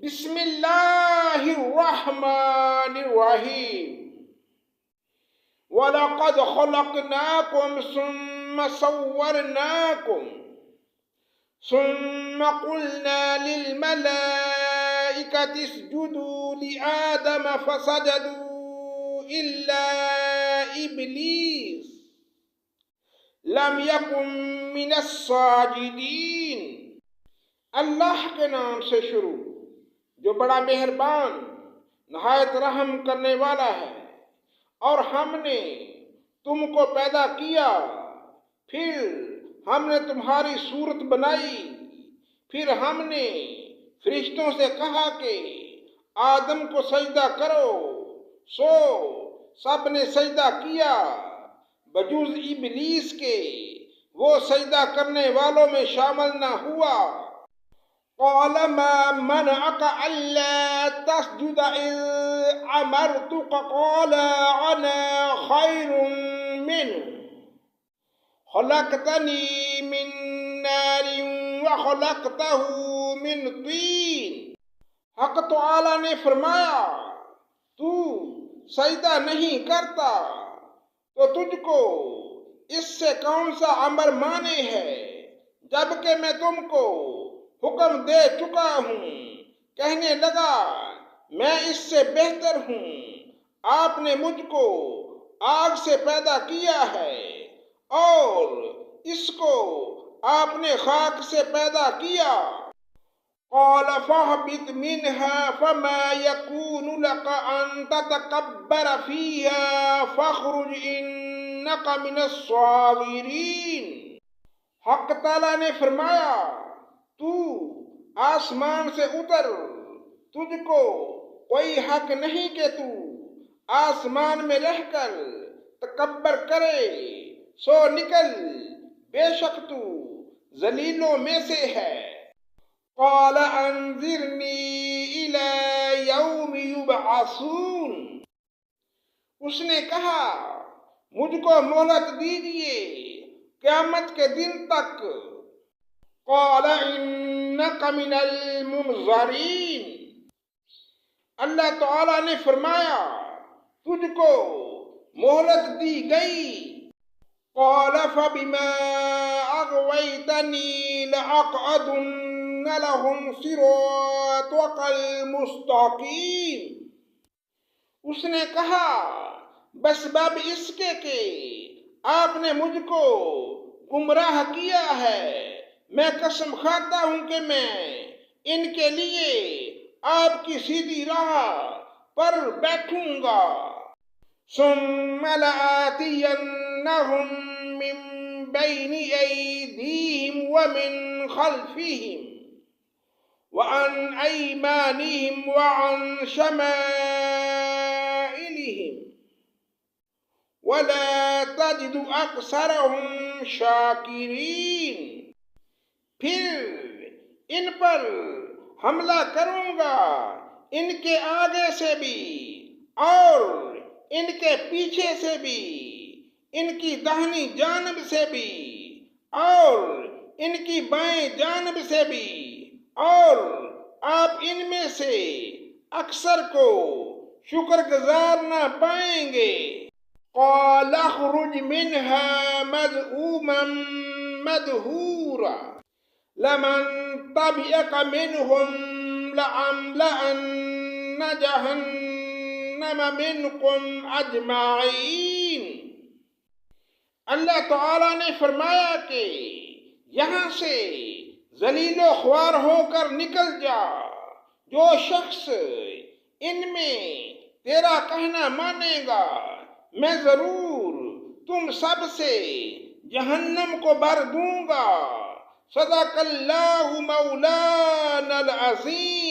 بسم اللہ الرحمن الرحیم وَلَقَدْ خَلَقْنَاكُمْ ثُمَّ صَوَّرْنَاكُمْ ثُمَّ قُلْنَا لِلْمَلَائِكَةِ اسْجُدُوا لِآدَمَ فَسَجَدُوا إِلَّا إِبْلِيسَ لَمْ يَكُنْ مِنَ السَّاجِدِينَ۔ اللہ کے نام سے شروع جو بڑا مہربان نہایت رحم کرنے والا ہے۔ اور ہم نے تم کو پیدا کیا، پھر ہم نے تمہاری صورت بنائی، پھر ہم نے فرشتوں سے کہا کہ آدم کو سجدہ کرو، سو سب نے سجدہ کیا بجز ابلیس کے، وہ سجدہ کرنے والوں میں شامل نہ ہوا۔ قال ما منعك ألا تسجد إذ أمرتك قال أنا خير منه خلقتني من نار وخلقته من طين۔ حق تعالی نے فرمایا تو سجدہ نہیں کرتا تو تجھ کو اس سے کون سا امر مانے ہے، جبکہ میں تم کو حکم دے چکا ہوں۔ کہنے لگا میں اس سے بہتر ہوں، آپ نے مجھ کو آگ سے پیدا کیا ہے اور اس کو آپ نے خاک سے پیدا کیا۔ قال فاهبط منها فما يكون لك أن تتكبر فيها فاخرج إنك من الصاغرين۔ حق تعالی نے فرمایا تو آسمان سے اتر، تجھ کو کوئی حق نہیں کہ تو آسمان میں رہ کر تکبر کرے، سو نکل، بے شک تو ذلیلوں میں سے ہے۔ قال انظرنی الی یوم یبعثون۔ اس نے کہا مجھ کو مہلت دیجئے قیامت کے دن تک۔ قال انک من المنظرین۔ اللہ تعالی نے فرمایا تجھ کو مہلت دی گئی۔ قال فبما اغویتنی لأقعدن لهم صراطک المستقیم۔ اس نے کہا بس باب اس کے کہ آپ نے مجھ کو گمراہ کیا ہے، میں قسم کھاتا ہوں کہ میں ان کے لیے آپ کی سیدھی راہ پر بیٹھوں گا۔ ثم لآتینہم من بین ایدیہم ومن خلفہم وعن ایمانہم وعن شمائلہم ولا تجد اکثرہم شاکرین۔ پھر ان پر حملہ کروں گا، ان کے آگے سے بھی اور ان کے پیچھے سے بھی، ان کی داہنی جانب سے بھی اور ان کی بائیں جانب سے بھی، اور آپ ان میں سے اکثر کو شکر گزار نہ پائیں گے۔ قال اخرج منها مذءوما مدحورا لمن تبعك منهم لأملأن جہنم منكم اجمعین۔ اللہ تعالی نے فرمایا کہ یہاں سے ذلیل و خوار ہو کر نکل جا، جو شخص ان میں تیرا کہنا مانے گا میں ضرور تم سب سے جہنم کو بھر دوں گا۔ صدق اللہ مولانا العظیم۔